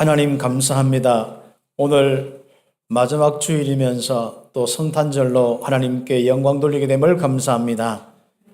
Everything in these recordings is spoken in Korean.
하나님 감사합니다. 오늘 마지막 주일이면서 또 성탄절로 하나님께 영광 돌리게 됨을 감사합니다.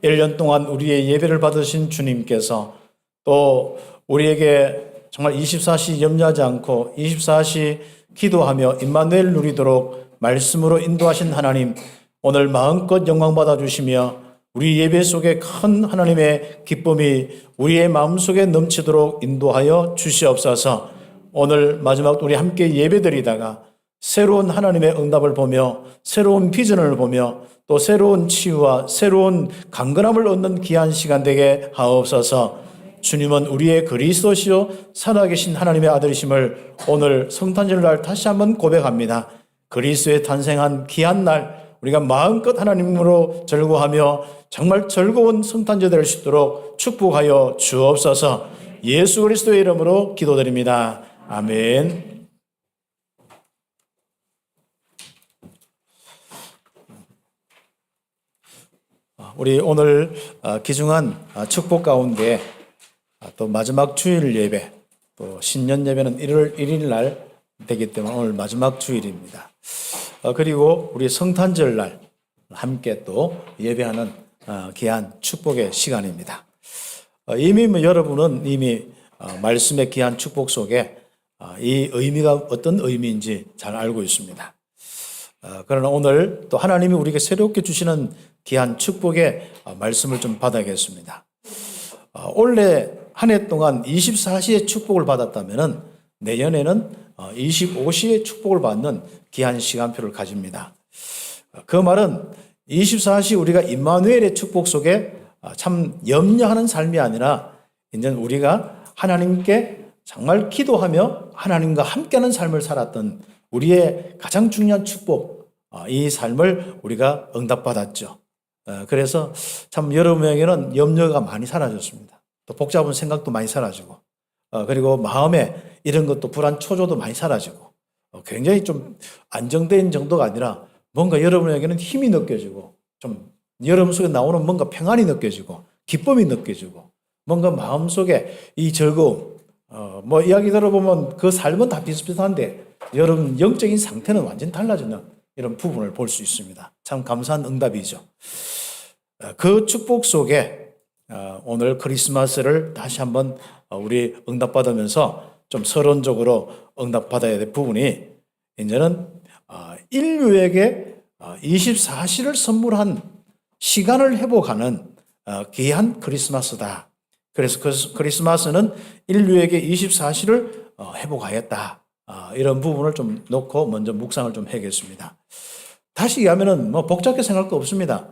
1년 동안 우리의 예배를 받으신 주님께서 또 우리에게 정말 24시 염려하지 않고 24시 기도하며 임마누엘 누리도록 말씀으로 인도하신 하나님, 오늘 마음껏 영광 받아주시며 우리 예배 속에 큰 하나님의 기쁨이 우리의 마음속에 넘치도록 인도하여 주시옵소서. 오늘 마지막 우리 함께 예배드리다가 새로운 하나님의 응답을 보며 새로운 비전을 보며 또 새로운 치유와 새로운 강건함을 얻는 귀한 시간 되게 하옵소서. 주님은 우리의 그리스도시요 살아계신 하나님의 아들이심을 오늘 성탄절날 다시 한번 고백합니다. 그리스도의 탄생한 귀한 날 우리가 마음껏 하나님으로 즐거워하며 정말 즐거운 성탄절 될 수 있도록 축복하여 주옵소서. 예수 그리스도의 이름으로 기도드립니다. 아멘. 우리 오늘 귀중한 축복 가운데 또 마지막 주일 예배, 또 신년 예배는 1월 1일 날 되기 때문에 오늘 마지막 주일입니다. 그리고 우리 성탄절 날 함께 또 예배하는 귀한 축복의 시간입니다. 이미 여러분은 이미 말씀의 귀한 축복 속에 이 의미가 어떤 의미인지 잘 알고 있습니다. 그러나 오늘 또 하나님이 우리에게 새롭게 주시는 귀한 축복의 말씀을 좀 받아야겠습니다. 올해 한 해 동안 24시의 축복을 받았다면 내년에는 25시의 축복을 받는 귀한 시간표를 가집니다. 그 말은 24시 우리가 임마누엘의 축복 속에 참 염려하는 삶이 아니라 이제 우리가 하나님께 정말 기도하며 하나님과 함께하는 삶을 살았던 우리의 가장 중요한 축복, 이 삶을 우리가 응답받았죠. 그래서 참 여러분에게는 염려가 많이 사라졌습니다. 또 복잡한 생각도 많이 사라지고, 그리고 마음에 이런 것도 불안 초조도 많이 사라지고, 굉장히 좀 안정된 정도가 아니라 뭔가 여러분에게는 힘이 느껴지고, 좀 여러분 속에 나오는 뭔가 평안이 느껴지고, 기쁨이 느껴지고, 뭔가 마음속에 이 즐거움, 뭐 이야기 들어보면 그 삶은 다 비슷비슷한데 여러분 영적인 상태는 완전히 달라지는 이런 부분을 볼 수 있습니다. 참 감사한 응답이죠. 그 축복 속에 오늘 크리스마스를 다시 한번 우리 응답받으면서 좀 서론적으로 응답받아야 될 부분이 이제는 인류에게 24시를 선물한 시간을 회복하는 귀한 크리스마스다. 그래서 그 크리스마스는 인류에게 24시를 회복하였다. 이런 부분을 좀 놓고 먼저 묵상을 좀 해야겠습니다. 다시 얘기하면은 뭐 복잡하게 생각할 거 없습니다.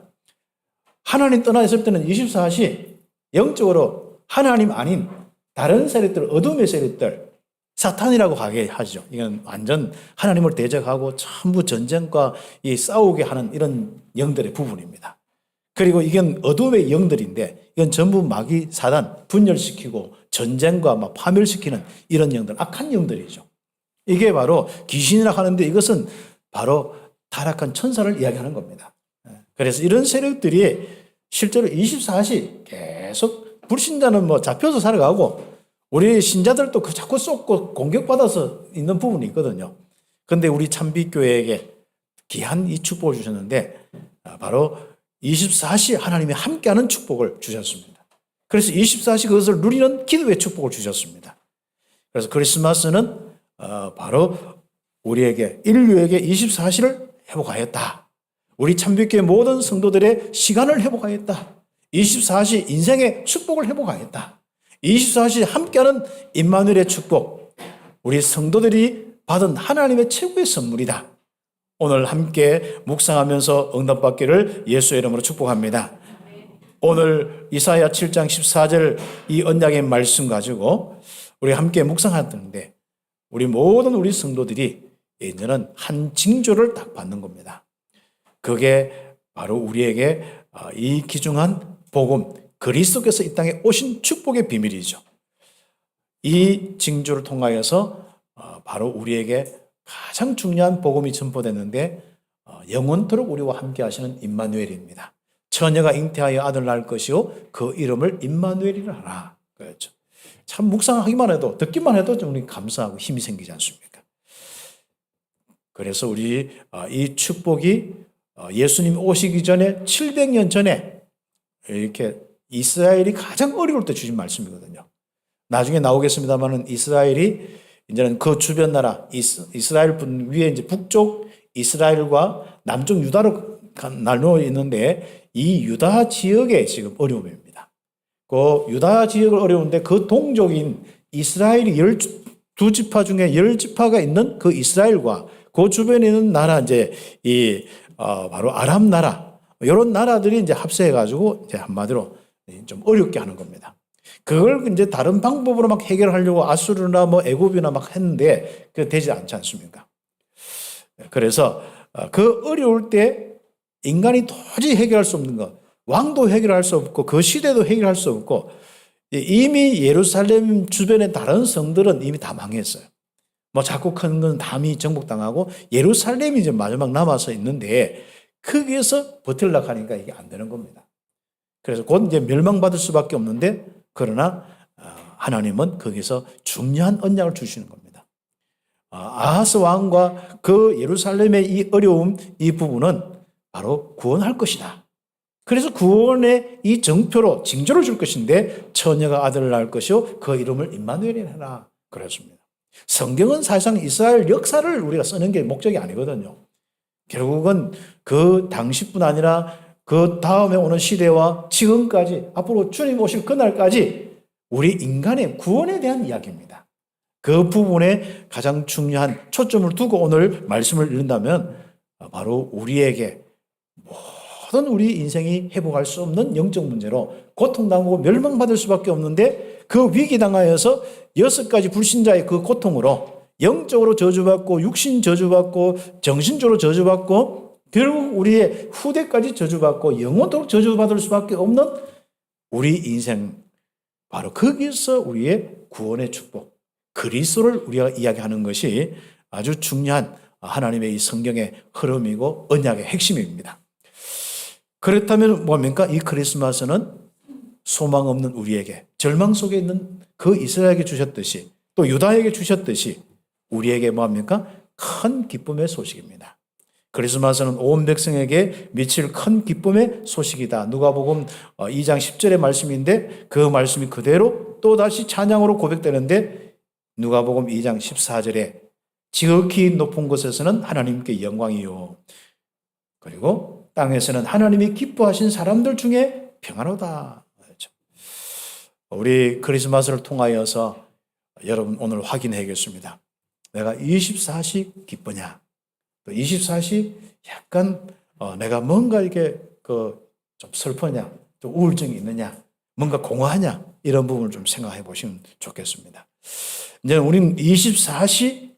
하나님 떠나 있을 때는 24시 영적으로 하나님 아닌 다른 세력들, 어둠의 세력들, 사탄이라고 하게 하죠. 이건 완전 하나님을 대적하고 전부 전쟁과 이 싸우게 하는 이런 영들의 부분입니다. 그리고 이건 어둠의 영들인데 이건 전부 마귀 사단 분열시키고 전쟁과 막 파멸시키는 이런 영들, 악한 영들이죠. 이게 바로 귀신이라 하는데 이것은 바로 타락한 천사를 이야기하는 겁니다. 그래서 이런 세력들이 실제로 24시 계속 불신자는 뭐 잡혀서 살아가고 우리 신자들도 그 자꾸 쏟고 공격받아서 있는 부분이 있거든요. 그런데 우리 참빛교회에게 귀한 이 축복을 주셨는데 바로 24시 하나님이 함께하는 축복을 주셨습니다. 그래서 24시 그것을 누리는 기도의 축복을 주셨습니다. 그래서 크리스마스는 바로 우리에게 인류에게 24시를 회복하였다. 우리 참빛교회 모든 성도들의 시간을 회복하였다. 24시 인생의 축복을 회복하였다. 24시 함께하는 임마누엘의 축복, 우리 성도들이 받은 하나님의 최고의 선물이다. 오늘 함께 묵상하면서 응답받기를 예수의 이름으로 축복합니다. 오늘 이사야 7장 14절 이 언약의 말씀 가지고 우리 함께 묵상하는데 우리 모든 우리 성도들이 이제는 한 징조를 딱 받는 겁니다. 그게 바로 우리에게 이 귀중한 복음, 그리스도께서 이 땅에 오신 축복의 비밀이죠. 이 징조를 통하여서 바로 우리에게 가장 중요한 복음이 전포됐는데 영원토록 우리와 함께 하시는 임마누엘입니다. 처녀가 잉태하여 아들 낳을 것이요 그 이름을 임마누엘이라 하라. 그렇죠. 참 묵상하기만 해도, 듣기만 해도 좀 우리 감사하고 힘이 생기지 않습니까? 그래서 우리 이 축복이 예수님 오시기 전에 700년 전에 이렇게 이스라엘이 가장 어려울 때 주신 말씀이거든요. 나중에 나오겠습니다만은 이스라엘이 이제는 그 주변 나라 이스라엘 분 위에 이제 북쪽 이스라엘과 남쪽 유다로 나누어 있는데 이 유다 지역에 지금 어려움입니다. 그 유다 지역을 어려운데 그 동족인 이스라엘이 12지파 중에 10지파가 있는 그 이스라엘과 그 주변에 있는 나라 이제 바로 아람 나라 이런 나라들이 이제 합세해가지고 이제 한마디로 좀 어렵게 하는 겁니다. 그걸 이제 다른 방법으로 막 해결하려고 아수르나 뭐 애굽이나 막 했는데 그게 되지 않지 않습니까? 그래서 그 어려울 때 인간이 도저히 해결할 수 없는 것, 왕도 해결할 수 없고 그 시대도 해결할 수 없고 이미 예루살렘 주변의 다른 성들은 이미 다 망했어요. 뭐 자꾸 큰 건 담이 정복당하고 예루살렘이 이제 마지막 남아서 있는데 거기에서 버틸려고 하니까 이게 안 되는 겁니다. 그래서 곧 이제 멸망받을 수밖에 없는데 그러나 하나님은 거기서 중요한 언약을 주시는 겁니다. 아하스 왕과 그 예루살렘의 이 어려움 이 부분은 바로 구원할 것이다. 그래서 구원의 이 정표로 징조를 줄 것인데 처녀가 아들을 낳을 것이요 그 이름을 임마누엘이라 하라 그랬습니다. 성경은 사실상 이스라엘 역사를 우리가 쓰는 게 목적이 아니거든요. 결국은 그 당시뿐 아니라 그 다음에 오는 시대와 지금까지 앞으로 주님 오실 그날까지 우리 인간의 구원에 대한 이야기입니다. 그 부분에 가장 중요한 초점을 두고 오늘 말씀을 읽는다면 바로 우리에게 모든 우리 인생이 회복할 수 없는 영적 문제로 고통당하고 멸망받을 수밖에 없는데 그 위기당하여서 6가지 불신자의 그 고통으로 영적으로 저주받고 육신 저주받고 정신적으로 저주받고 결국 우리의 후대까지 저주받고 영원토록 저주받을 수밖에 없는 우리 인생 바로 거기서 우리의 구원의 축복 그리스도를 우리가 이야기하는 것이 아주 중요한 하나님의 이 성경의 흐름이고 언약의 핵심입니다. 그렇다면 뭡니까? 이 크리스마스는 소망 없는 우리에게 절망 속에 있는 그 이스라엘에게 주셨듯이 또 유다에게 주셨듯이 우리에게 뭡니까? 큰 기쁨의 소식입니다. 크리스마스는 온 백성에게 미칠 큰 기쁨의 소식이다. 누가복음 2장 10절의 말씀인데 그 말씀이 그대로 또다시 찬양으로 고백되는데 누가복음 2장 14절에 지극히 높은 곳에서는 하나님께 영광이요. 그리고 땅에서는 하나님이 기뻐하신 사람들 중에 평안하다. 우리 크리스마스를 통하여서 여러분 오늘 확인해야겠습니다. 내가 24시 기쁘냐? 또 24시 약간 내가 뭔가 이렇게 좀 슬퍼냐? 좀 우울증이 있느냐? 뭔가 공허하냐? 이런 부분을 좀 생각해 보시면 좋겠습니다. 이제 우리는 24시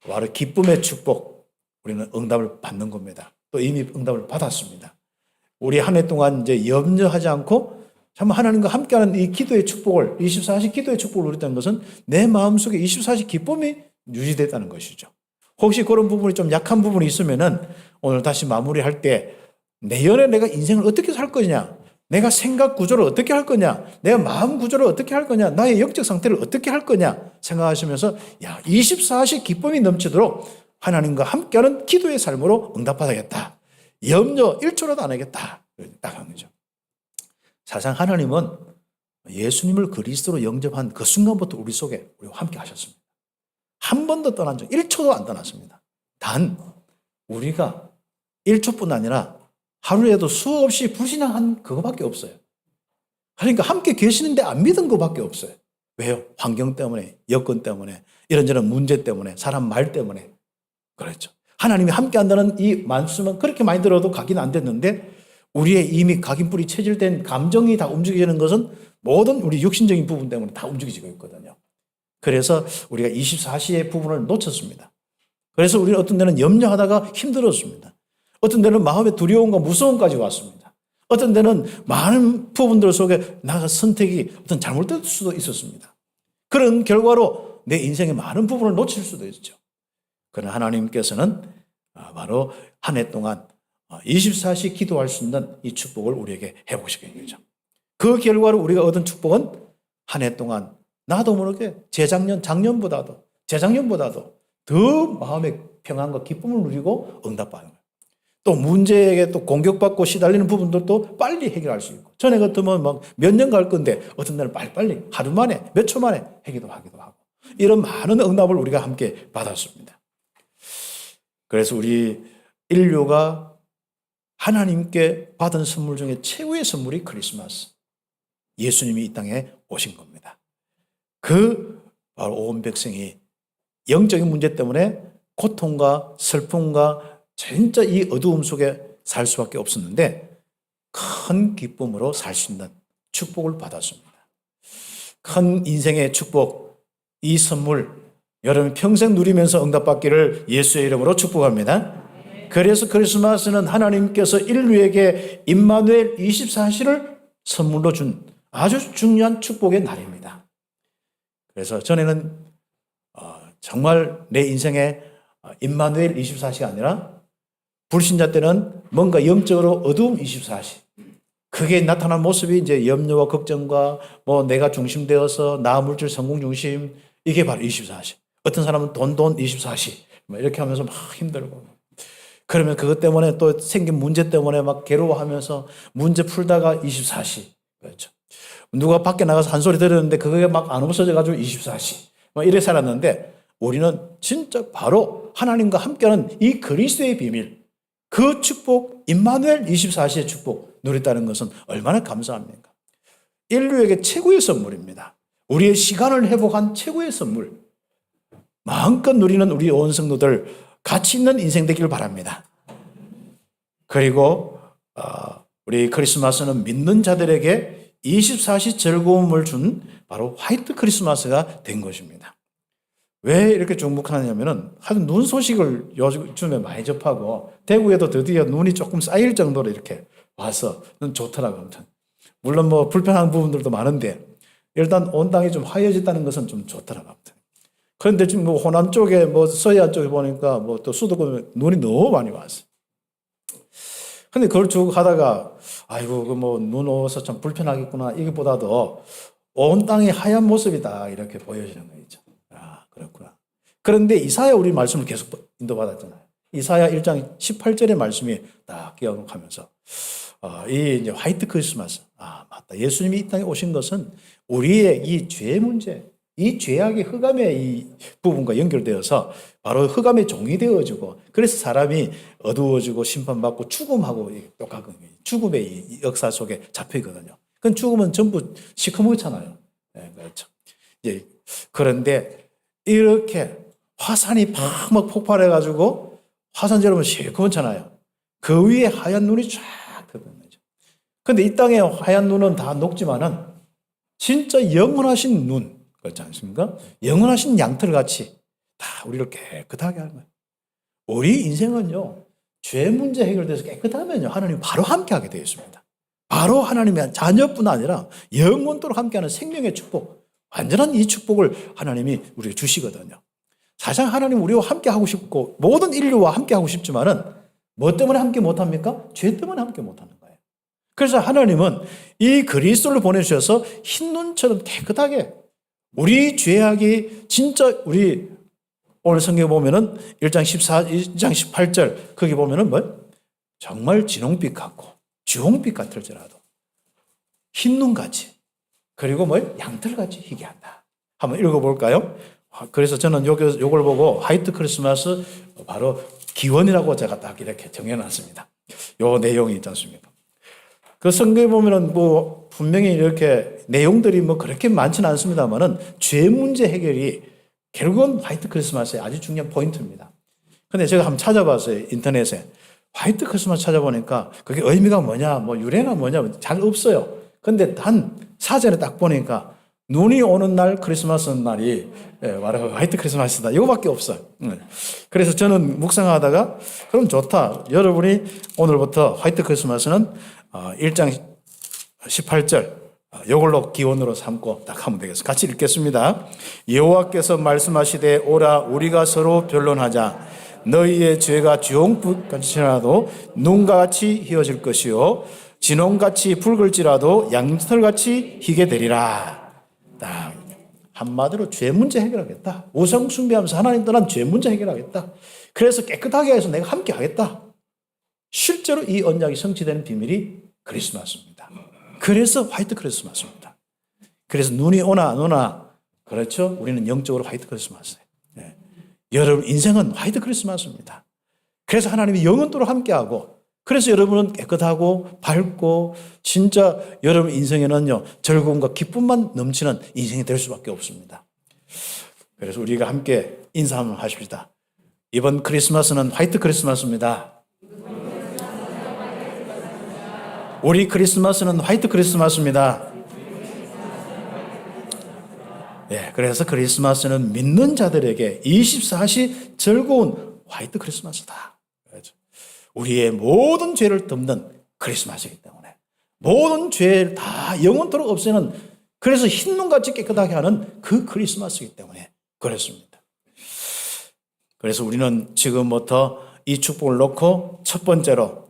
바로 기쁨의 축복 우리는 응답을 받는 겁니다. 또 이미 응답을 받았습니다. 우리 한 해 동안 이제 염려하지 않고 참 하나님과 함께하는 이 기도의 축복을 24시 기도의 축복을 누렸다는 것은 내 마음속에 24시 기쁨이 유지됐다는 것이죠. 혹시 그런 부분이 좀 약한 부분이 있으면은 오늘 다시 마무리할 때 내년에 내가 인생을 어떻게 살 거냐, 내가 생각 구조를 어떻게 할 거냐, 내가 마음 구조를 어떻게 할 거냐, 나의 영적 상태를 어떻게 할 거냐 생각하시면서 24시 기쁨이 넘치도록 하나님과 함께하는 기도의 삶으로 응답받아야겠다. 염려 1초라도 안 하겠다. 딱 한 거죠. 사실상 하나님은 예수님을 그리스도로 영접한 그 순간부터 우리 속에 우리와 함께 하셨습니다. 한 번도 떠난 적 1초도 안 떠났습니다. 단 우리가 1초뿐 아니라 하루에도 수없이 불신앙한 그거밖에 없어요. 그러니까 함께 계시는데 안 믿은 것밖에 없어요. 왜요? 환경 때문에, 여건 때문에, 이런저런 문제 때문에, 사람 말 때문에 그렇죠. 하나님이 함께 한다는 이 말씀은 그렇게 많이 들어도 각인 안 됐는데 우리의 이미 각인뿔이 체질된 감정이 다 움직이는 것은 모든 우리 육신적인 부분 때문에 다 움직이고 있거든요. 그래서 우리가 24시의 부분을 놓쳤습니다. 그래서 우리는 어떤 데는 염려하다가 힘들었습니다. 어떤 데는 마음의 두려움과 무서움까지 왔습니다. 어떤 데는 많은 부분들 속에 나가 선택이 어떤 잘못될 수도 있었습니다. 그런 결과로 내 인생의 많은 부분을 놓칠 수도 있죠. 그러나 하나님께서는 바로 한 해 동안 24시 기도할 수 있는 이 축복을 우리에게 해보시겠죠. 그 결과로 우리가 얻은 축복은 한 해 동안 나도 모르게 작년보다도 더 마음의 평안과 기쁨을 누리고 응답받는 거예요. 또 문제에 또 공격받고 시달리는 부분들도 빨리 해결할 수 있고, 전에 같으면 막 몇 년 갈 건데 어떤 날은 빨리 하루 만에 몇 초 만에 해결도 하기도 하고, 이런 많은 응답을 우리가 함께 받았습니다. 그래서 우리 인류가 하나님께 받은 선물 중에 최고의 선물이 크리스마스, 예수님이 이 땅에 오신 겁니다. 그 바로 온 백성이 영적인 문제 때문에 고통과 슬픔과 진짜 이 어두움 속에 살 수밖에 없었는데 큰 기쁨으로 살 수 있는 축복을 받았습니다. 큰 인생의 축복, 이 선물 여러분 평생 누리면서 응답받기를 예수의 이름으로 축복합니다. 그래서 크리스마스는 하나님께서 인류에게 임마누엘 24시를 선물로 준 아주 중요한 축복의 날입니다. 그래서 전에는 정말 내 인생에 임마누엘 24시가 아니라 불신자 때는 뭔가 영적으로 어두움 24시. 그게 나타난 모습이 이제 염려와 걱정과 뭐 내가 중심되어서 나 물질 성공 중심, 이게 바로 24시. 어떤 사람은 돈 24시. 이렇게 하면서 막 힘들고. 그러면 그것 때문에 또 생긴 문제 때문에 막 괴로워하면서 문제 풀다가 24시. 그렇죠. 누가 밖에 나가서 한 소리 들었는데 그게 막 안 없어져가지고 24시. 막 이래 살았는데 우리는 진짜 바로 하나님과 함께하는 이 그리스도의 비밀, 그 축복, 임마누엘 24시의 축복 누렸다는 것은 얼마나 감사합니까? 인류에게 최고의 선물입니다. 우리의 시간을 회복한 최고의 선물. 마음껏 누리는 우리 온 성도들 가치 있는 인생 되기를 바랍니다. 그리고 우리 크리스마스는 믿는 자들에게 24시 즐거움을 준 바로 화이트 크리스마스가 된 것입니다. 왜 이렇게 중복하냐면은 하여튼 눈 소식을 요즘에 많이 접하고 대구에도 드디어 눈이 조금 쌓일 정도로 이렇게 와서 좋더라고요. 아무튼 물론 뭐 불편한 부분들도 많은데 일단 온 땅이 좀 하얘졌다는 것은 좀 좋더라고요. 아무튼 그런데 지금 뭐 호남 쪽에 뭐 서해안 쪽에 보니까 뭐 또 수도권에 눈이 너무 많이 왔어요. 근데 그걸 쭉 하다가 아이고 그 뭐 눈 오서 참 불편하겠구나, 이것보다도 온 땅이 하얀 모습이다 이렇게 보여지는 거죠. 그렇구나. 그런데 이사야 우리 말씀을 계속 인도받았잖아요. 이사야 1장 18절의 말씀이 딱 기억하면서 이 이제 화이트 크리스마스, 맞다. 예수님이 이 땅에 오신 것은 우리의 이 죄 문제, 이 죄악의 흑암의 이 부분과 연결되어서 바로 흑암의 종이 되어지고, 그래서 사람이 어두워지고 심판받고 죽음하고 똑같은 죽음의 이 역사 속에 잡혀 있거든요. 그건 죽음은 전부 시커멓잖아요. 네, 그렇죠. 이제 그런데 이렇게 화산이 막 폭발해가지고 화산 여러분 시커멓잖아요. 그 위에 하얀 눈이 쫙 드는 거죠. 그런데 이 땅에 하얀 눈은 다 녹지만은 진짜 영원하신 눈, 그렇지 않습니까? 영원하신 양털같이 다 우리를 깨끗하게 하는 거예요. 우리 인생은요, 죄 문제 해결돼서 깨끗하면요, 하나님 바로 함께하게 되어 있습니다. 바로 하나님의 자녀뿐 아니라 영원토록 함께하는 생명의 축복, 완전한 이 축복을 하나님이 우리에게 주시거든요. 사실 하나님 우리와 함께하고 싶고 모든 인류와 함께하고 싶지만은 뭐 때문에 함께 못합니까? 죄 때문에 함께 못하는 거예요. 그래서 하나님은 이 그리스도를 보내주셔서 흰눈처럼 깨끗하게 우리 죄악이 진짜 우리 오늘 성경에 보면은 1장 18절 거기 보면은 뭐 정말 진홍빛 같고 주홍빛 같을지라도 흰눈같이 그리고 뭐 양털같이 희게 한다. 한번 읽어볼까요? 그래서 저는 요걸 보고 화이트 크리스마스 바로 기원이라고 제가 딱 이렇게 정해놨습니다. 요 내용이 있지 않습니까? 그 성경에 보면은 뭐 분명히 이렇게 내용들이 뭐 그렇게 많지는 않습니다만은 죄 문제 해결이 결국은 화이트 크리스마스의 아주 중요한 포인트입니다. 근데 제가 한번 찾아봤어요. 인터넷에. 화이트 크리스마스 찾아보니까 그게 의미가 뭐냐, 뭐 유래가 뭐냐 잘 없어요. 근데 단 사전에 딱 보니까 눈이 오는 날 크리스마스 날이 바로 화이트 크리스마스다. 이거밖에 없어요. 그래서 저는 묵상하다가 그럼 좋다. 여러분이 오늘부터 화이트 크리스마스는 1장 18절 이걸로 기원으로 삼고 딱 하면 되겠습니다. 같이 읽겠습니다. 여호와께서 말씀하시되 오라 우리가 서로 변론하자. 너희의 죄가 주홍빛같이라도 눈과 같이 희어질 것이요 진홍같이 붉을지라도 양털같이 희게 되리라. 한마디로 죄 문제 해결하겠다. 우상 숭배하면서 하나님 떠난 죄 문제 해결하겠다. 그래서 깨끗하게 해서 내가 함께 하겠다. 실제로 이 언약이 성취되는 비밀이 크리스마스입니다. 그래서 화이트 크리스마스입니다. 그래서 눈이 오나 안 오나 그렇죠? 우리는 영적으로 화이트 크리스마스예요. 네. 여러분 인생은 화이트 크리스마스입니다. 그래서 하나님이 영원토록 함께하고 그래서 여러분은 깨끗하고 밝고 진짜 여러분 인생에는요 즐거움과 기쁨만 넘치는 인생이 될 수밖에 없습니다. 그래서 우리가 함께 인사 한번 하십시다. 이번 크리스마스는 화이트 크리스마스입니다. 우리 크리스마스는 화이트 크리스마스입니다. 예, 그래서 크리스마스는 믿는 자들에게 24시 즐거운 화이트 크리스마스다. 그렇죠. 우리의 모든 죄를 덮는 크리스마스이기 때문에 모든 죄를 다 영원토록 없애는 그래서 흰눈같이 깨끗하게 하는 그 크리스마스이기 때문에 그렇습니다. 그래서 우리는 지금부터 이 축복을 놓고 첫 번째로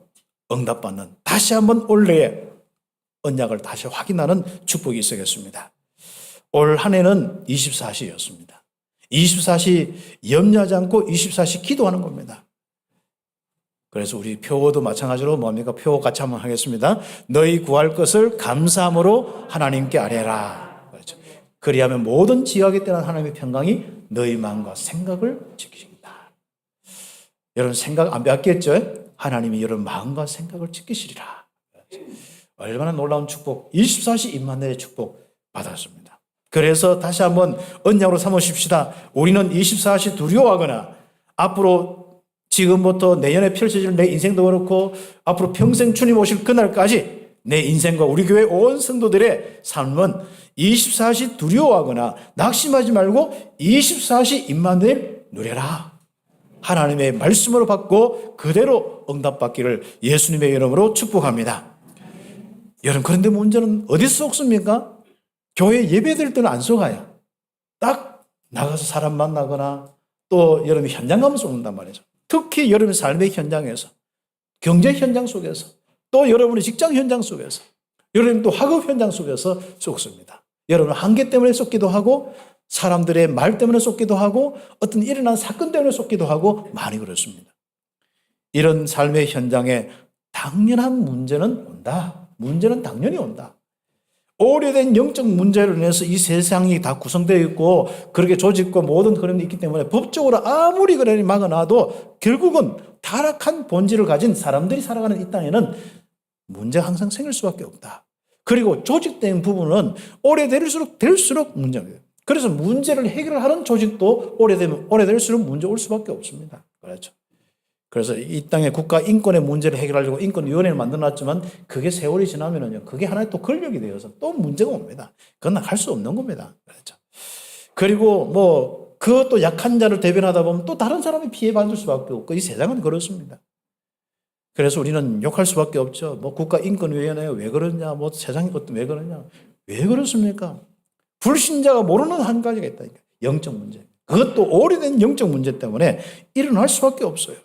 응답받는 다시 한번 올해의 언약을 다시 확인하는 축복이 있어야겠습니다. 올 한 해는 24시였습니다. 24시 염려하지 않고 24시 기도하는 겁니다. 그래서 우리 표도 마찬가지로 뭡니까? 표 같이 한번 하겠습니다. 너희 구할 것을 감사함으로 하나님께 아뢰라. 그렇죠. 그리하면 모든 지각에 따른 하나님의 평강이 너희 마음과 생각을 지키신다. 여러분 생각 안 빼앗겼죠? 하나님이 여러분 마음과 생각을 지키시리라. 그렇죠. 얼마나 놀라운 축복, 24시 임마누엘의 축복 받았습니다. 그래서 다시 한번 언약으로 삼으십시다. 우리는 24시 두려워하거나 앞으로 지금부터 내년에 펼쳐질 내 인생도 그렇고 앞으로 평생 주님 오실 그날까지 내 인생과 우리 교회 온 성도들의 삶은 24시 두려워하거나 낙심하지 말고 24시 임마누엘 누려라. 하나님의 말씀으로 받고 그대로 응답받기를 예수님의 이름으로 축복합니다. 여러분 그런데 문제는 어디서 속습니까? 교회 예배드릴 때는 안 속아요. 딱 나가서 사람 만나거나 또 여러분이 현장 가면 속는단 말이죠. 특히 여러분의 삶의 현장에서 경제 현장 속에서 또 여러분의 직장 현장 속에서 여러분 또 학업 현장 속에서 속습니다. 여러분 한계 때문에 속기도 하고 사람들의 말 때문에 속기도 하고 어떤 일어난 사건 때문에 속기도 하고 많이 그렇습니다. 이런 삶의 현장에 당연한 문제는 온다. 문제는 당연히 온다. 오래된 영적 문제로 인해서 이 세상이 다 구성되어 있고 그렇게 조직과 모든 흐름이 있기 때문에 법적으로 아무리 그래 막아놔도 결국은 타락한 본질을 가진 사람들이 살아가는 이 땅에는 문제가 항상 생길 수밖에 없다. 그리고 조직된 부분은 오래될수록 문제예요. 그래서 문제를 해결하는 조직도 오래될수록 문제 올 수밖에 없습니다. 그렇죠. 그래서 이 땅에 국가 인권의 문제를 해결하려고 인권위원회를 만들어놨지만 그게 세월이 지나면은요, 그게 하나의 또 권력이 되어서 또 문제가 옵니다. 그건 할 수 없는 겁니다. 그렇죠. 그리고 뭐 그것도 약한 자를 대변하다 보면 또 다른 사람이 피해받을 수밖에 없고 이 세상은 그렇습니다. 그래서 우리는 욕할 수밖에 없죠. 뭐 국가인권위원회 왜 그러냐, 뭐 세상이 왜 그러냐, 왜 그렇습니까? 불신자가 모르는 한 가지가 있다니까. 영적 문제. 그것도 오래된 영적 문제 때문에 일어날 수밖에 없어요.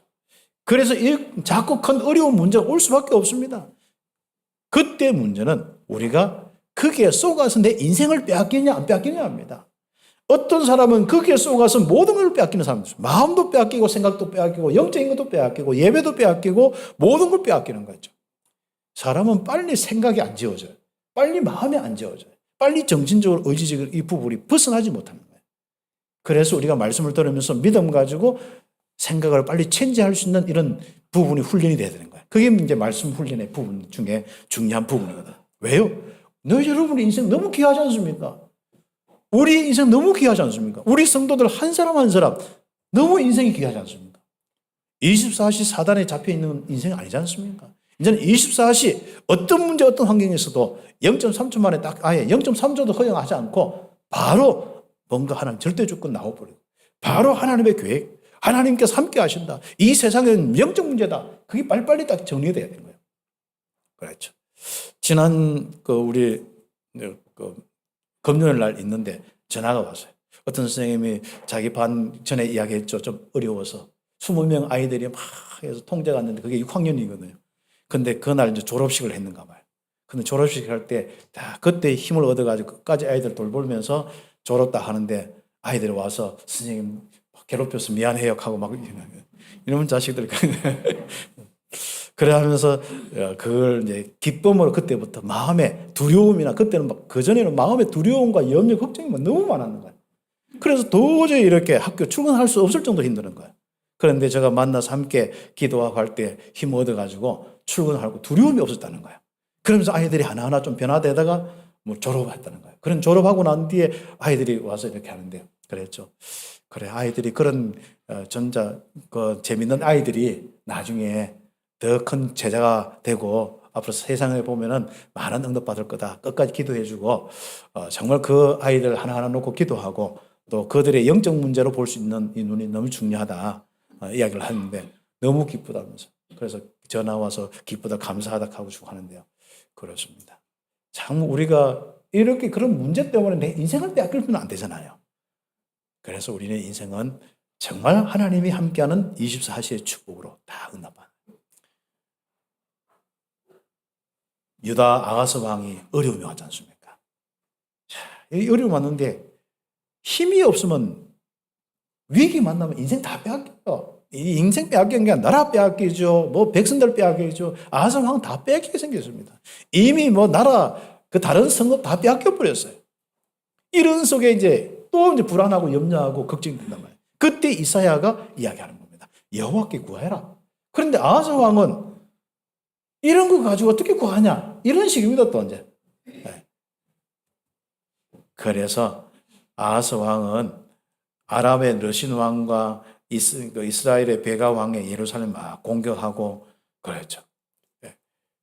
그래서 자꾸 큰 어려운 문제가 올 수밖에 없습니다. 그때 문제는 우리가 거기에 쏘가서 내 인생을 빼앗기냐 안 빼앗기냐 합니다. 어떤 사람은 거기에 쏘가서 모든 걸 빼앗기는 사람들, 마음도 빼앗기고 생각도 빼앗기고 영적인 것도 빼앗기고 예배도 빼앗기고 모든 걸 빼앗기는 거죠. 사람은 빨리 생각이 안 지워져요. 빨리 마음이 안 지워져요. 빨리 정신적으로 의지적으로 이 부분이 벗어나지 못하는 거예요. 그래서 우리가 말씀을 들으면서 믿음 가지고 생각을 빨리 체인지할 수 있는 이런 부분이 훈련이 돼야 되는 거예요. 그게 이제 말씀 훈련의 부분 중에 중요한 부분이거든. 왜요? 여러분의 인생 너무 귀하지 않습니까? 우리 인생 너무 귀하지 않습니까? 우리 성도들 한 사람 한 사람 너무 인생이 귀하지 않습니까? 24시 사단에 잡혀있는 인생 아니지 않습니까? 이제는 24시 어떤 문제 어떤 환경에서도 0.3초 만에 딱 아예 0.3초도 허용하지 않고 바로 뭔가 하나님 절대 주권 나와버리고 바로 하나님의 계획 하나님께서 함께 하신다. 이 세상은 영적 문제다. 그게 빨리빨리 딱 정리돼야 되는 거예요. 그렇죠. 지난 우리 금요일 날 있는데 전화가 왔어요. 어떤 선생님이 자기 반 전에 이야기했죠. 좀 어려워서 20명 아이들이 막 해서 통제가 왔는데 그게 6학년이거든요. 근데 그날 이제 졸업식을 했는가 봐요. 근데 졸업식 할 때 다 그때 힘을 얻어가지고 끝까지 아이들 돌보면서 졸업다 하는데 아이들이 와서 선생님 괴롭혀서 미안해요 하고 막 이런 자식들 그래 하면서 그걸 이제 기쁨으로 그때부터 마음에 두려움이나 그때는 막 그전에는 마음에 두려움과 염려 걱정이 너무 많았는 거예요. 그래서 도저히 이렇게 학교 출근할 수 없을 정도로 힘드는 거예요. 그런데 제가 만나서 함께 기도하고 할 때 힘 얻어가지고 출근하고 두려움이 없었다는 거예요. 그러면서 아이들이 하나하나 좀 변화되다가 뭐 졸업했다는 거예요. 그런 졸업하고 난 뒤에 아이들이 와서 이렇게 하는데요. 그랬죠. 그래, 아이들이 그런 재밌는 아이들이 나중에 더 큰 제자가 되고 앞으로 세상에 보면은 많은 응답받을 거다. 끝까지 기도해주고 정말 그 아이들 하나하나 놓고 기도하고 또 그들의 영적 문제로 볼 수 있는 이 눈이 너무 중요하다 이야기를 하는데 너무 기쁘다면서 그래서 전화 와서 기쁘다 감사하다 하고 주고 하는데요. 그렇습니다. 참 우리가 이렇게 그런 문제 때문에 내 인생을 빼앗기면 안 되잖아요. 그래서 우리의 인생은 정말 하나님이 함께하는 24시의 축복으로 다 응답하는. 유다 아하스 왕이 어려움이 왔지 않습니까? 자, 이 어려움 왔는데 힘이 없으면 위기 만나면 인생 다 빼앗겨요. 이 인생 빼앗기는 게 나라 빼앗기죠. 뭐 백성들 빼앗기죠. 아하스 왕은 다 빼앗기게 생겼습니다. 이미 뭐 나라 그 다른 성읍 다 빼앗겨 버렸어요. 이런 속에 이제 또 이제 불안하고 염려하고 걱정이 된단 말이에요. 그때 이사야가 이야기하는 겁니다. 여호와께 구하라. 그런데 아하스 왕은 이런 거 가지고 어떻게 구하냐? 이런 식입니다, 또 이제. 네. 그래서 아하스 왕은 아람의 러신 왕과 이스라엘의 베가 왕의 예루살렘 막 공격하고 그랬죠. 네.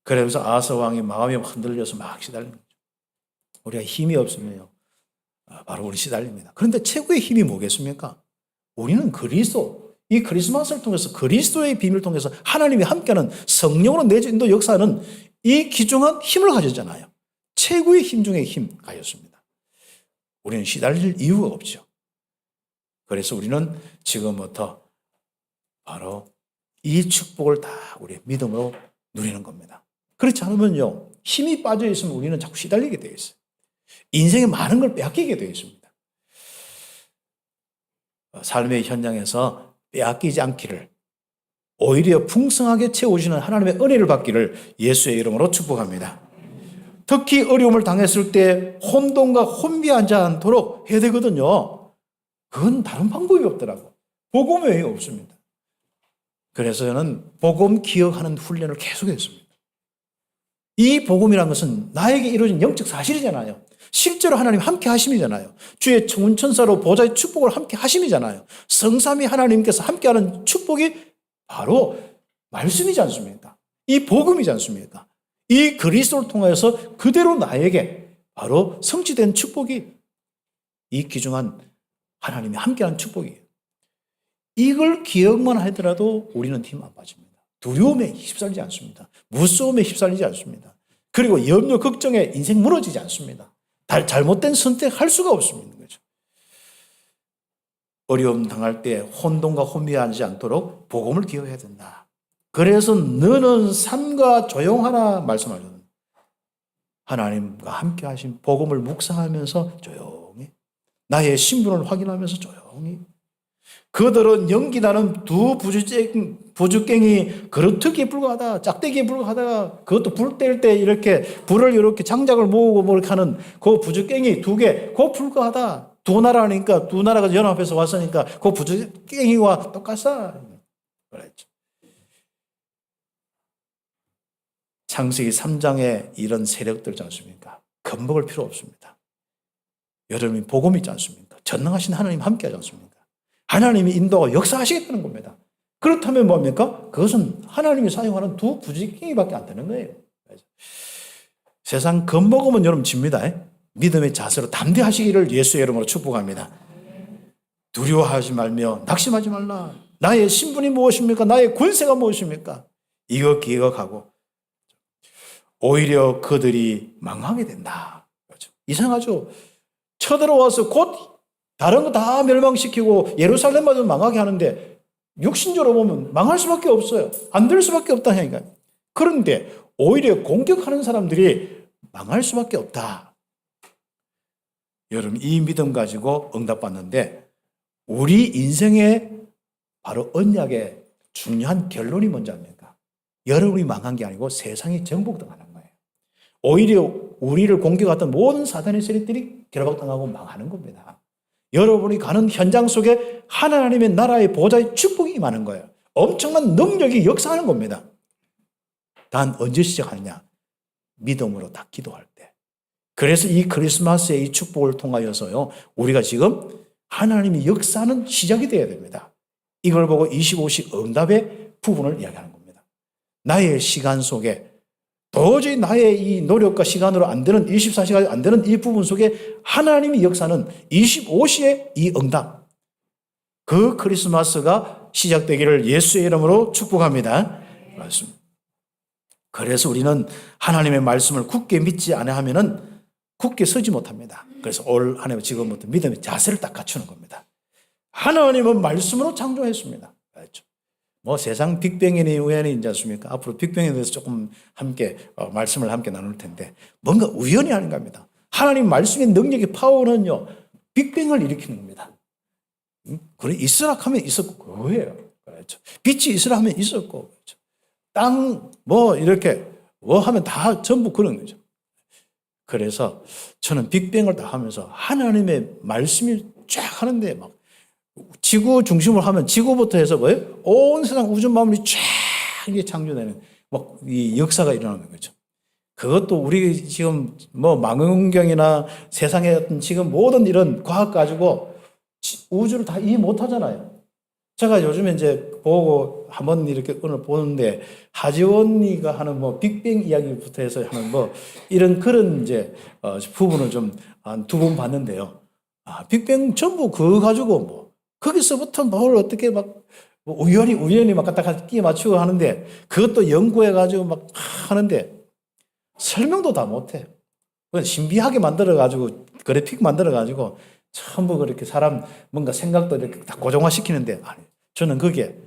그러면서 아하스 왕이 마음이 흔들려서 막 시달리는 거죠. 우리가 힘이 없으면요. 바로 우리 시달립니다. 그런데 최고의 힘이 뭐겠습니까? 우리는 그리스도. 이 크리스마스를 통해서 그리스도의 비밀을 통해서 하나님이 함께하는 성령으로 내주인도 역사는 이 귀중한 힘을 가졌잖아요. 최고의 힘 중의 힘 가졌습니다. 우리는 시달릴 이유가 없죠. 그래서 우리는 지금부터 바로 이 축복을 다 우리의 믿음으로 누리는 겁니다. 그렇지 않으면요, 힘이 빠져 있으면 우리는 자꾸 시달리게 되어 있어요. 인생에 많은 걸 빼앗기게 되어 있습니다. 삶의 현장에서 빼앗기지 않기를 오히려 풍성하게 채우시는 하나님의 은혜를 받기를 예수의 이름으로 축복합니다. 특히 어려움을 당했을 때 혼돈과 혼미하지 않도록 해야 되거든요. 그건 다른 방법이 없더라고. 복음 외에 없습니다. 그래서 저는 복음 기억하는 훈련을 계속했습니다. 이 복음이라는 것은 나에게 이루어진 영적 사실이잖아요. 실제로 하나님 함께 하심이잖아요. 주의 천사로 보좌의 축복을 함께 하심이잖아요. 성삼위 하나님께서 함께하는 축복이 바로 말씀이지 않습니까? 이 복음이지 않습니까? 이 그리스도를 통해서 그대로 나에게 바로 성취된 축복이 이 귀중한 하나님이 함께하는 축복이에요. 이걸 기억만 하더라도 우리는 힘 안 빠집니다. 두려움에 휩쓸리지 않습니다. 무서움에 휩쓸리지 않습니다. 그리고 염려, 걱정에 인생 무너지지 않습니다. 잘못된 선택할 수가 없습니다. 거죠. 어려움 당할 때 혼돈과 혼미하지 않도록 복음을 기억해야 된다. 그래서 너는 삶과 조용하라 말씀하셨습니다. 하나님과 함께 하신 복음을 묵상하면서 조용히 나의 신분을 확인하면서 조용히 그들은 연기나는 두 부주깽이 그릇트기에 불과하다. 짝대기에 불과하다. 그것도 불 뗄 때 이렇게 불을 이렇게 장작을 모으고 뭐 이렇게 하는 그 부주깽이 두 개, 그거 불과하다. 두 나라니까 두 나라가 연합해서 왔으니까 그 부주깽이와 똑같아. 그랬죠. 창세기 3장에 이런 세력들 있지 않습니까? 겁먹을 필요 없습니다. 여러분이 복음이 있지 않습니까? 전능하신 하나님 함께 하지 않습니까? 하나님이 인도하고 역사하시겠다는 겁니다. 그렇다면 뭡니까? 그것은 하나님이 사용하는 두 부지깽이밖에 안 되는 거예요. 세상 겁먹으면 여러분 집니다. 믿음의 자세로 담대하시기를 예수의 이름으로 축복합니다. 두려워하지 말며 낙심하지 말라. 나의 신분이 무엇입니까? 나의 권세가 무엇입니까? 이거 기억하고 오히려 그들이 망하게 된다. 그렇죠. 이상하죠? 쳐들어와서 곧 다른 거 다 멸망시키고 예루살렘마저 망하게 하는데 육신적으로 보면 망할 수밖에 없어요. 안 될 수밖에 없다니까요. 그런데 오히려 공격하는 사람들이 망할 수밖에 없다. 여러분 이 믿음 가지고 응답받는데 우리 인생의 바로 언약의 중요한 결론이 뭔지 압니까? 여러분이 망한 게 아니고 세상이 정복당하는 거예요. 오히려 우리를 공격했던 모든 사단의 세력들이 결박당하고 망하는 겁니다. 여러분이 가는 현장 속에 하나님의 나라의 보좌의 축복이 임하는 거예요. 엄청난 능력이 역사하는 겁니다. 단 언제 시작하느냐? 믿음으로 다 기도할 때. 그래서 이 크리스마스의 이 축복을 통하여서요, 우리가 지금 하나님이 역사하는 시작이 되어야 됩니다. 이걸 보고 25시 응답의 부분을 이야기하는 겁니다. 나의 시간 속에 도저히 나의 이 노력과 시간으로 안 되는 24시간이 안 되는 이 부분 속에 하나님이 역사하는 25시의 이 응답, 그 크리스마스가 시작되기를 예수의 이름으로 축복합니다. 맞습니다. 그래서 우리는 하나님의 말씀을 굳게 믿지 않아 하면은 굳게 서지 못합니다. 그래서 올 한 해 지금부터 믿음의 자세를 딱 갖추는 겁니다. 하나님은 말씀으로 창조했습니다. 그렇죠? 뭐 세상 빅뱅이니 우연이지 않습니까? 앞으로 빅뱅에 대해서 조금 함께 말씀을 함께 나눌 텐데 뭔가 우연이 아닌가 합니다. 하나님 말씀의 능력의 파워는요, 빅뱅을 일으키는 겁니다. 그래 있으라 하면 있었고 그거예요. 그렇죠? 빛이 있으라 하면 있었고, 그렇죠? 땅 뭐 이렇게 뭐 하면 다 전부 그런 거죠. 그래서 저는 빅뱅을 다 하면서 하나님의 말씀이 쫙 하는데 막 지구 중심으로 하면 지구부터 해서 뭐예요? 온 세상 우주 만물이 쫙 이게 창조되는 막 이 역사가 일어나는 거죠. 그것도 우리 지금 뭐 망원경이나 세상의 어떤 지금 모든 이런 과학 가지고 우주를 다 이해 못 하잖아요. 제가 요즘에 이제 보고 한번 이렇게 오늘 보는데 하지원이가 하는 뭐 빅뱅 이야기부터 해서 하는 뭐 이런 그런 이제 부분을 좀 한 두 번 봤는데요. 아, 빅뱅 전부 그거 가지고 뭐 거기서부터 뭘 어떻게 막 뭐 우연히 막 갖다 끼 맞추고 하는데 그것도 연구해 가지고 막 하는데 설명도 다 못해. 신비하게 만들어 가지고 그래픽 만들어 가지고 전부 그렇게 사람 뭔가 생각도 이렇게 다 고정화시키는데, 아니, 저는 그게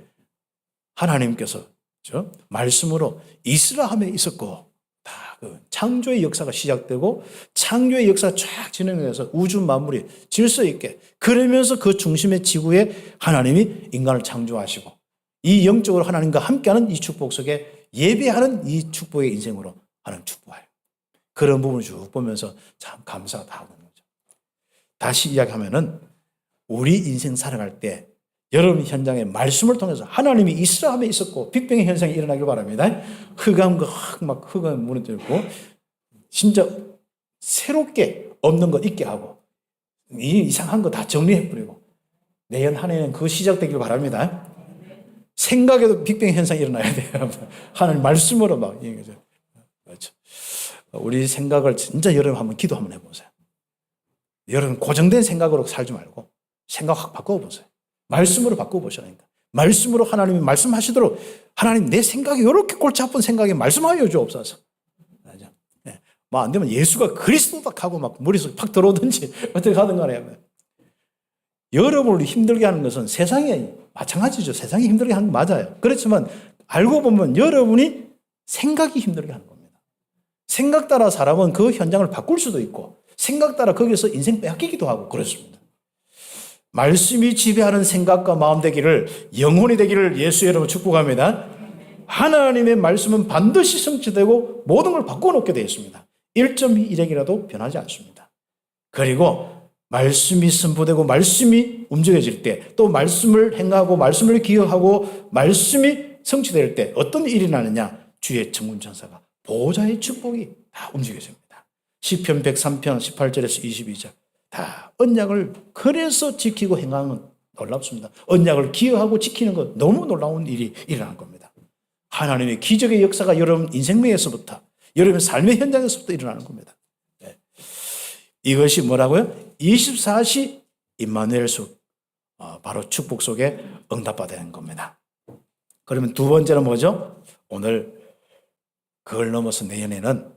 하나님께서 말씀으로 있으라 함에 있었고, 다 그 창조의 역사가 시작되고 창조의 역사가 쫙 진행해서 우주 만물이 질서 있게, 그러면서 그 중심의 지구에 하나님이 인간을 창조하시고 이 영적으로 하나님과 함께하는 이 축복 속에 예배하는 이 축복의 인생으로 하나님 축복해요. 그런 부분을 쭉 보면서 참 감사가 다 하는 거죠. 다시 이야기하면은 우리 인생 살아갈 때 여러분 현장의 말씀을 통해서 하나님이 있으라 함에 있었고 빅뱅의 현상이 일어나길 바랍니다. 흑암과 막 흑암 무너뜨리고 진짜 새롭게 없는 거 있게 하고 이 이상한 거 다 정리해버리고 내년 한 해는 그거 시작되길 바랍니다. 생각에도 빅뱅 현상이 일어나야 돼요. 하나님 말씀으로 막 얘기하죠. 그렇죠. 우리 생각을 진짜 여러분 한번 기도 한번 해보세요. 여러분 고정된 생각으로 살지 말고 생각 확 바꿔보세요. 말씀으로 바꿔보시라니까. 말씀으로 하나님이 말씀하시도록 하나님 내 생각이 이렇게 골치 아픈 생각에 말씀하여 주옵소서. 뭐 안 되면 예수가 그리스도다 하고 막 머릿속에 팍 들어오든지 어떻게 하든 간에 여러분을 힘들게 하는 것은 세상이 마찬가지죠. 세상이 힘들게 하는 거 맞아요. 그렇지만 알고 보면 여러분이 생각이 힘들게 하는 겁니다. 생각 따라 사람은 그 현장을 바꿀 수도 있고 생각 따라 거기서 인생 빼앗기기도 하고 그렇습니다. 말씀이 지배하는 생각과 마음 되기를, 영혼이 되기를 예수 여러분 축복합니다. 하나님의 말씀은 반드시 성취되고 모든 걸 바꿔놓게 되어 있습니다. 1.1액이라도 변하지 않습니다. 그리고 말씀이 선포되고 말씀이 움직여질 때, 또 말씀을 행하고 말씀을 기억하고 말씀이 성취될 때 어떤 일이 나느냐? 주의 천군천사가 보호자의 축복이 다 움직여집니다. 시편 103편 18절에서 22절 다 언약을 그래서 지키고 행하는 놀랍습니다. 언약을 기억하고 지키는 것 너무 놀라운 일이 일어난 겁니다. 하나님의 기적의 역사가 여러분 인생명에서부터 여러분의 삶의 현장에서부터 일어나는 겁니다. 네. 이것이 뭐라고요? 24시 임마누엘 속 바로 축복 속에 응답받아야 겁니다. 그러면 두 번째는 뭐죠? 오늘 그걸 넘어서 내년에는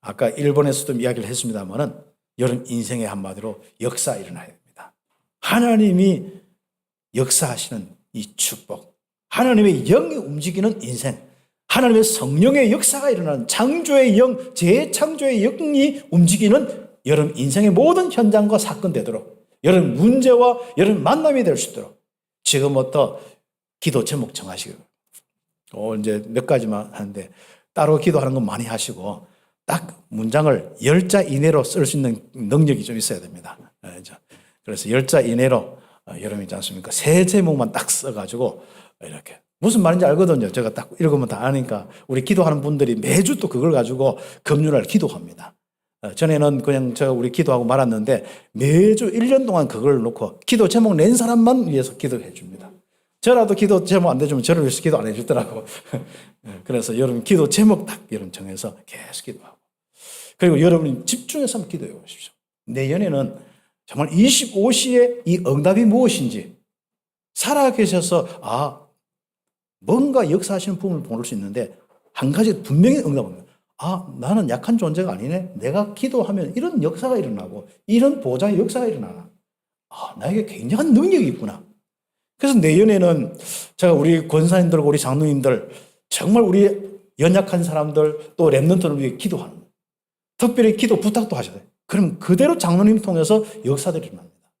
아까 일본에서도 이야기를 했습니다만은 여러분 인생의 한마디로 역사 일어나야 됩니다. 하나님이 역사하시는 이 축복, 하나님의 영이 움직이는 인생, 하나님의 성령의 역사가 일어나는 창조의 영, 재창조의 영이 움직이는 여러분 인생의 모든 현장과 사건 되도록, 여러분 문제와 여러분 만남이 될 수 있도록 지금부터 기도 제목 정하시고, 이제 몇 가지만 하는데 따로 기도하는 건 많이 하시고 딱 문장을 10자 이내로 쓸 수 있는 능력이 좀 있어야 됩니다. 그래서 10자 이내로 여러분 있지 않습니까? 세 제목만 딱 써가지고 이렇게 무슨 말인지 알거든요. 제가 딱 읽으면 다 아니까 우리 기도하는 분들이 매주 또 그걸 가지고 금요일 기도합니다. 전에는 그냥 우리 기도하고 말았는데 매주 1년 동안 그걸 놓고 기도 제목 낸 사람만 위해서 기도해 줍니다. 저라도 기도 제목 안 되면 저를 위해서 기도 안 해주더라고. 그래서 여러분 기도 제목 딱 여러분 정해서 계속 기도하고, 그리고 여러분이 집중해서 한번 기도해 보십시오. 내년에는 정말 25시에 이 응답이 무엇인지 살아계셔서 뭔가 역사하시는 부분을 볼 수 있는데 한 가지 분명히 응답합니다. 나는 약한 존재가 아니네. 내가 기도하면 이런 역사가 일어나고 이런 보좌의 역사가 일어나나. 나에게 굉장한 능력이 있구나. 그래서 내년에는 제가 우리 권사님들, 우리 장로님들, 정말 우리 연약한 사람들 또 렘넌트를 위해 기도하는 거예요. 특별히 기도 부탁도 하셔야 돼요. 그럼 그대로 장로님 통해서 역사들이 일어납니다.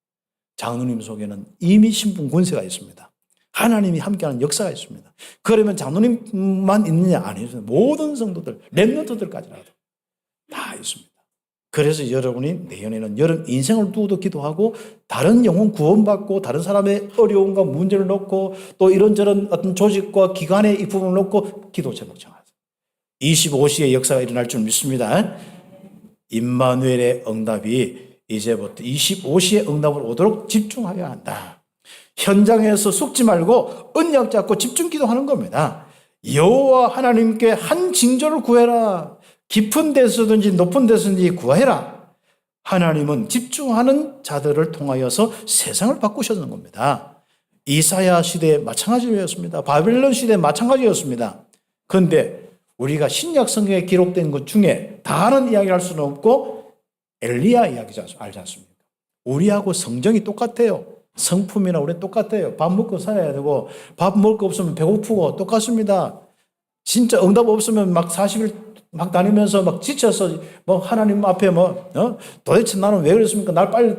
장로님 속에는 이미 신분 권세가 있습니다. 하나님이 함께하는 역사가 있습니다. 그러면 장로님만 있느냐? 아니죠. 모든 성도들, 렘넌트들까지라도 다 있습니다. 그래서 여러분이 내년에는 여러분 인생을 두고도 기도하고 다른 영혼 구원받고 다른 사람의 어려움과 문제를 놓고 또 이런저런 어떤 조직과 기관의 이 부분을 놓고 기도 제목 정하세요. 25시의 역사가 일어날 줄 믿습니다. 임마누엘의 응답이 이제부터 25시의 응답을 오도록 집중하여야 한다. 현장에서 속지 말고 언약 잡고 집중 기도하는 겁니다. 여호와 하나님께 한 징조를 구해라. 깊은 데서든지 높은 데서든지 구해라. 하나님은 집중하는 자들을 통하여서 세상을 바꾸셨는 겁니다. 이사야 시대에 마찬가지였습니다. 바벨론 시대에 마찬가지였습니다. 그런데 우리가 신약 성경에 기록된 것 중에 다른 이야기를 할 수는 없고 엘리야 이야기지 알지 않습니까? 우리하고 성정이 똑같아요. 성품이나 우리 똑같아요. 밥 먹고 살아야 되고 밥 먹을 거 없으면 배고프고 똑같습니다. 진짜 응답 없으면 막 40일 막 다니면서 막 지쳐서 하나님 앞에 도대체 나는 왜 그랬습니까? 날 빨리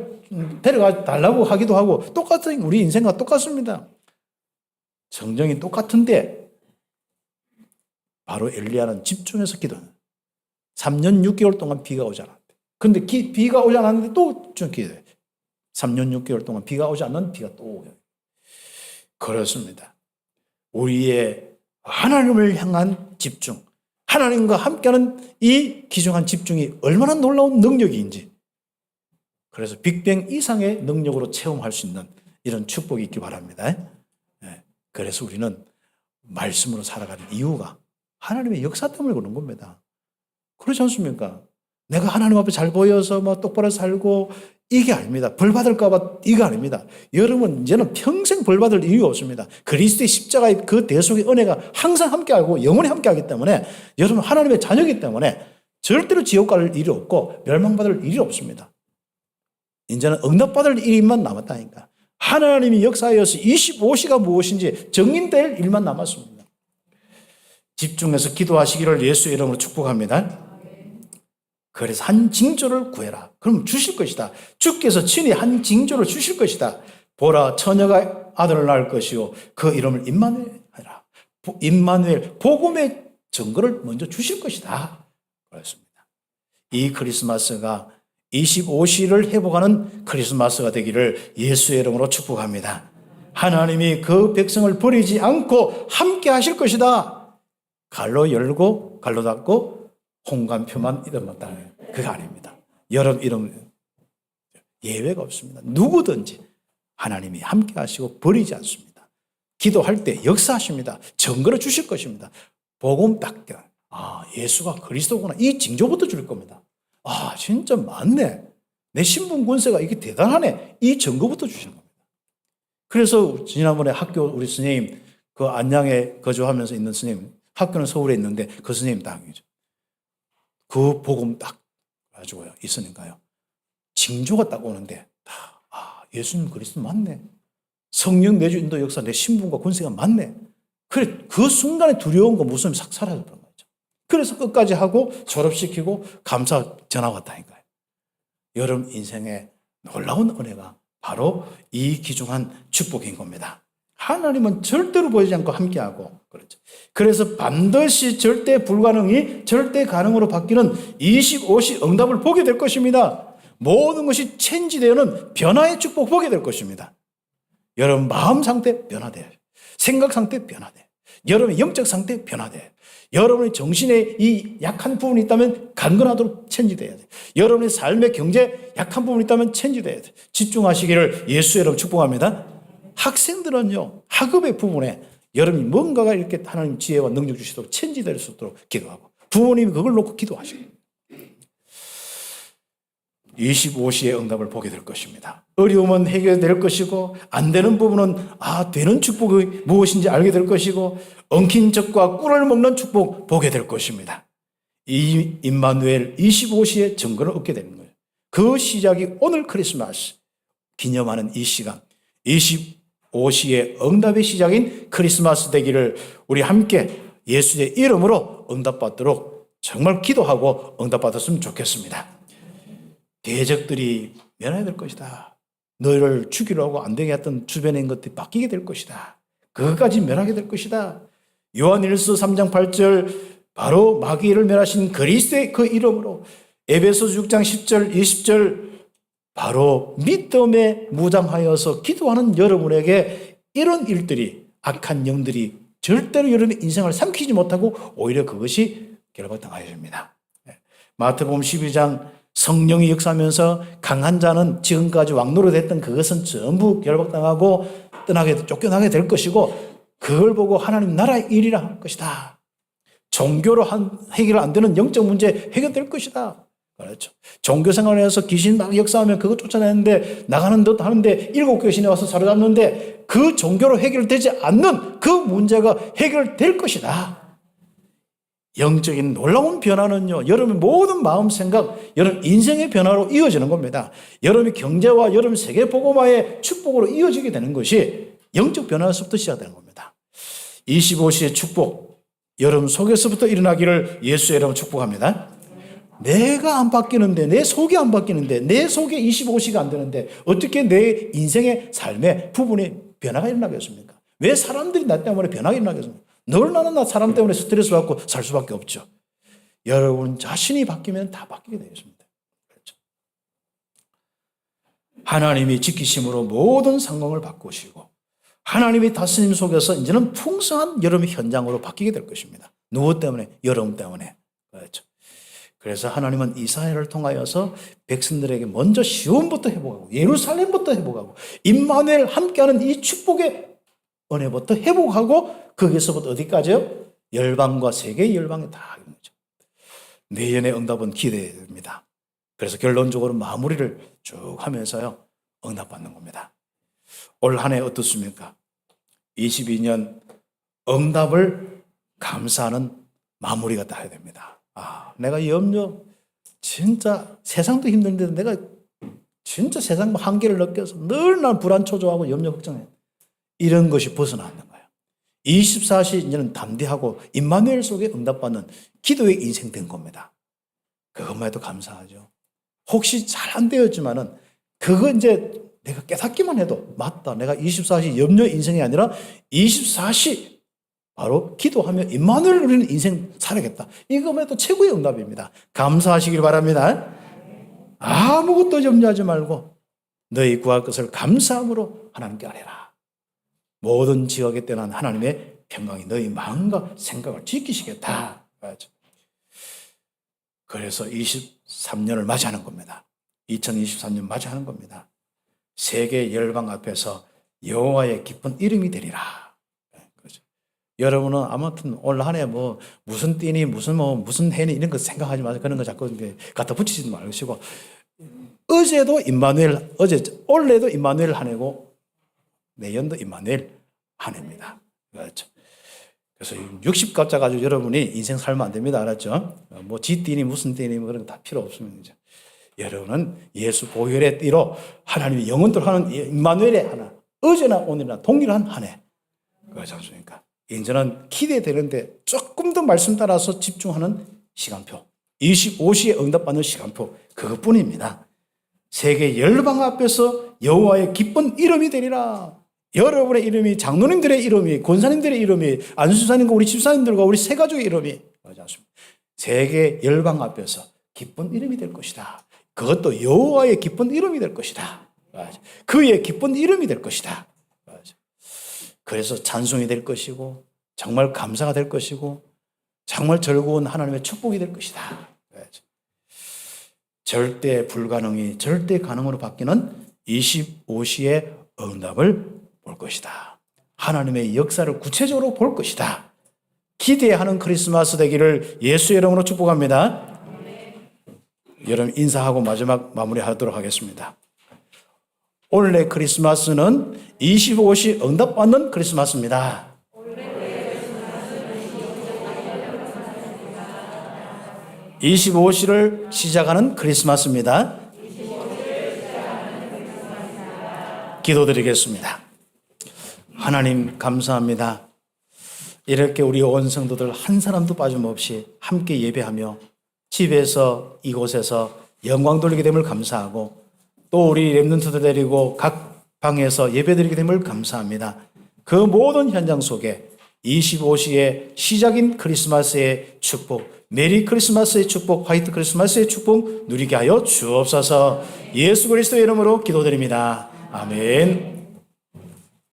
데려가 달라고 하기도 하고 똑같은 우리 인생과 똑같습니다. 성정이 똑같은데 바로 엘리야는 집중해서 기도하는 3년 6개월 동안 비가 오지 않았대. 그런데 비가 오지 않았는데 또 좀 기도해. 3년 6개월 동안 비가 오지 않는 비가 또 오요. 그렇습니다. 우리의 하나님을 향한 집중, 하나님과 함께하는 이 귀중한 집중이 얼마나 놀라운 능력인지, 그래서 빅뱅 이상의 능력으로 체험할 수 있는 이런 축복이 있기 바랍니다. 그래서 우리는 말씀으로 살아가는 이유가 하나님의 역사 때문에 그런 겁니다. 그렇지 않습니까? 내가 하나님 앞에 잘 보여서 똑바로 살고 이게 아닙니다. 벌 받을까 봐 이게 아닙니다. 여러분 이제는 평생 벌 받을 이유가 없습니다. 그리스도의 십자가의 그 대속의 은혜가 항상 함께하고 영원히 함께하기 때문에 여러분 하나님의 자녀이기 때문에 절대로 지옥 갈 일이 없고 멸망받을 일이 없습니다. 이제는 응답받을 일만 남았다니까. 하나님이 역사하여서 25시가 무엇인지 정인될 일만 남았습니다. 집중해서 기도하시기를 예수의 이름으로 축복합니다. 그래서 한 징조를 구해라. 그럼 주실 것이다. 주께서 친히 한 징조를 주실 것이다. 보라, 처녀가 아들을 낳을 것이요 그 이름을 임마누엘 하라. 임마누엘, 복음의 증거를 먼저 주실 것이다. 그렇습니다. 이 크리스마스가 25시를 회복하는 크리스마스가 되기를 예수의 이름으로 축복합니다. 하나님이 그 백성을 버리지 않고 함께 하실 것이다. 갈로 열고 갈로 닫고 홍간표만 이름만 따요. 그게 아닙니다. 여러분 이름 예외가 없습니다. 누구든지 하나님이 함께 하시고 버리지 않습니다. 기도할 때 역사하십니다. 증거를 주실 것입니다. 복음 딱 예수가 그리스도구나. 이 징조부터 줄 겁니다. 진짜 맞네. 내 신분 권세가 이게 대단하네. 이 증거부터 주시는 겁니다. 그래서 지난번에 학교 우리 선생님 그 안양에 거주하면서 있는 선생님, 학교는 서울에 있는데 그 선생님 당이죠. 그 복음 딱 가지고요 있으니까요. 징조가 딱 오는데 예수님 그리스도 맞네. 성령 내주 인도 역사 내 신분과 권세가 맞네. 그래 그 순간에 두려운 거 무서움이 싹 사라졌던 거죠. 그래서 끝까지 하고 졸업시키고 감사 전화 왔다니까요. 여러분 인생에 놀라운 은혜가 바로 이 귀중한 축복인 겁니다. 하나님은 절대로 보이지 않고 함께하고, 그렇죠. 그래서 반드시 절대 불가능이 절대 가능으로 바뀌는 25시 응답을 보게 될 것입니다. 모든 것이 체인지되는 변화의 축복 보게 될 것입니다. 여러분 마음 상태 변화돼요. 생각 상태 변화돼요. 여러분의 영적 상태 변화돼요. 여러분의 정신에 이 약한 부분이 있다면 강건하도록 체인지돼야 돼요. 여러분의 삶의 경제 약한 부분이 있다면 체인지돼야 돼요. 집중하시기를 예수 여러분 축복합니다. 학생들은요, 학업의 부분에 여러분이 뭔가가 이렇게 하나님 지혜와 능력 주시도록 체인지될 수 있도록 기도하고, 부모님이 그걸 놓고 기도하시고 25시의 응답을 보게 될 것입니다. 어려움은 해결될 것이고, 안 되는 부분은 되는 축복이 무엇인지 알게 될 것이고, 엉킨 적과 꿀을 먹는 축복 보게 될 것입니다. 이 임마누엘 25시의 증거를 얻게 되는 거예요. 그 시작이 오늘 크리스마스 기념하는 이 시간, 25시의 응답의 시작인 크리스마스 되기를 우리 함께 예수의 이름으로 응답받도록 정말 기도하고 응답받았으면 좋겠습니다. 대적들이 면하게 될 것이다. 너희를 죽이려 하고 안 되게 했던 주변에 있는 것들이 바뀌게 될 것이다. 그것까지 멸하게 될 것이다. 요한일서 3장 8절 바로 마귀를 멸하신 그리스도의 그 이름으로, 에베소서 6장 10절 20절 바로 믿음에 무장하여서 기도하는 여러분에게 이런 일들이, 악한 영들이 절대로 여러분의 인생을 삼키지 못하고 오히려 그것이 결박당하여집니다. 마태복음 12장 성령이 역사하면서 강한 자는 지금까지 왕노릇했던 그것은 전부 결박당하고 쫓겨나게 될 것이고, 그걸 보고 하나님 나라의 일이라 할 것이다. 종교로 해결 안 되는 영적 문제 해결될 것이다. 그렇죠. 종교 생활에서 귀신 막 역사하면 그거 쫓아내는데, 나가는 듯 하는데 7귀신이 와서 사로잡는데 그 종교로 해결되지 않는 그 문제가 해결될 것이다. 영적인 놀라운 변화는요, 여러분의 모든 마음 생각, 여러분 인생의 변화로 이어지는 겁니다. 여러분의 경제와 여러분 세계 복음화의 축복으로 이어지게 되는 것이 영적 변화에서부터 시작되는 겁니다. 25시의 축복, 여러분 속에서부터 일어나기를 예수 여러분 축복합니다. 내가 안 바뀌는데, 내 속이 안 바뀌는데, 내 속에 25시가 안 되는데 어떻게 내 인생의 삶의 부분에 변화가 일어나겠습니까? 왜 사람들이 나 때문에 변화가 일어나겠습니까? 늘 나는 나 사람 때문에 스트레스 받고 살 수밖에 없죠. 여러분 자신이 바뀌면 다 바뀌게 되겠습니다. 그렇죠? 하나님이 지키심으로 모든 상황을 바꾸시고, 하나님이 다스림 속에서 이제는 풍성한 여러분의 현장으로 바뀌게 될 것입니다. 누구 때문에? 여러분 때문에. 그렇죠. 그래서 하나님은 이스라엘을 통하여서 백성들에게 먼저 시온부터 회복하고, 예루살렘부터 회복하고, 임마누엘 함께하는 이 축복의 은혜부터 회복하고, 거기서부터 어디까지요? 열방과 세계의 열방에 다 하는 거죠. 내년의 응답은 기대됩니다. 그래서 결론적으로 마무리를 쭉 하면서요, 응답받는 겁니다. 올 한 해 어떻습니까? 22년 응답을 감사하는 마무리가 따야 됩니다. 내가 진짜 세상도 힘든데 내가 진짜 세상 한계를 느껴서 늘 난 불안 초조하고 염려 걱정해. 이런 것이 벗어나는 거예요. 24시 이제는 담대하고 임마누엘 속에 응답받는 기도의 인생 된 겁니다. 그것만 해도 감사하죠. 혹시 잘 안 되었지만은 그거 이제 내가 깨닫기만 해도 맞다. 내가 24시 염려 인생이 아니라 24시 바로 기도하며 임마누엘 누리는 인생 살아야겠다. 이것만 해도 최고의 응답입니다. 감사하시길 바랍니다. 아무것도 염려하지 말고 너희 구할 것을 감사함으로 하나님께 아뢰라. 모든 지역에 떠난 하나님의 평강이 너희 마음과 생각을 지키시겠다. 그래서 23년을 맞이하는 겁니다. 2023년 맞이하는 겁니다. 세계 열방 앞에서 여호와의 기쁜 이름이 되리라. 그렇죠. 여러분은 아무튼 올 한 해 무슨 띠니 무슨 해니 이런 거 생각하지 마세요. 그런 거 자꾸 갖다 붙이지 마시고, 어제도 임마누엘, 올해도 임마누엘 한 해고 내년도 임마누엘 한 해입니다. 그렇죠. 그래서 60갑자 가지고 여러분이 인생 살면 안 됩니다. 알았죠? 지띠니 무슨 띠니 그런 거 다 필요 없습니다. 여러분은 예수 보혈의 띠로 하나님이 영원토록 하는 임마누엘의 하나, 어제나 오늘이나 동일한 한 해. 그렇지 않습니까? 이제는 기대되는데 조금 더 말씀 따라서 집중하는 시간표, 25시에 응답받는 시간표, 그것뿐입니다. 세계 열방 앞에서 여호와의 기쁜 이름이 되리라. 여러분의 이름이, 장로님들의 이름이, 권사님들의 이름이, 안수사님과 우리 집사님들과 우리 세 가족의 이름이 맞지 않습니까? 세계 열방 앞에서 기쁜 이름이 될 것이다. 그것도 여호와의 기쁜 이름이 될 것이다. 맞아. 그의 기쁜 이름이 될 것이다. 맞아. 그래서 찬송이 될 것이고 정말 감사가 될 것이고 정말 즐거운 하나님의 축복이 될 것이다. 맞아. 절대 불가능이 절대 가능으로 바뀌는 25시의 응답을 볼 것이다. 하나님의 역사를 구체적으로 볼 것이다. 기대하는 크리스마스 되기를 예수의 이름으로 축복합니다. 여러분 인사하고 마지막 마무리하도록 하겠습니다. 올해 크리스마스는 25시 응답받는 크리스마스입니다. 25시를 시작하는 크리스마스입니다. 기도드리겠습니다. 하나님 감사합니다. 이렇게 우리 온 성도들 한 사람도 빠짐없이 함께 예배하며 집에서 이곳에서 영광 돌리게 됨을 감사하고 또 우리 렘넌트들 데리고 각 방에서 예배드리게 됨을 감사합니다. 그 모든 현장 속에 25시의 시작인 크리스마스의 축복, 메리 크리스마스의 축복, 화이트 크리스마스의 축복 누리게 하여 주옵소서. 예수 그리스도의 이름으로 기도드립니다. 아멘.